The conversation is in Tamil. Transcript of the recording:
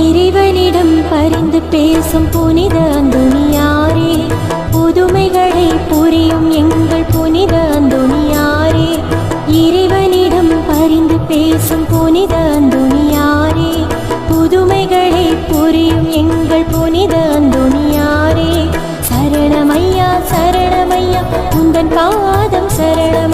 இறைவனிடம் பரிந்து பேசும் புனித அந்தோணியாரே, புதுமைகளை புரியும் எங்கள் புனித அந்தோணியாரே. இறைவனிடம் பரிந்து பேசும் புனித அந்தோணியாரே, புதுமைகளை புரியும் எங்கள் புனித அந்தோணியாரே. சரணமையா சரணமையா உந்தன் பாதம் சரணம்.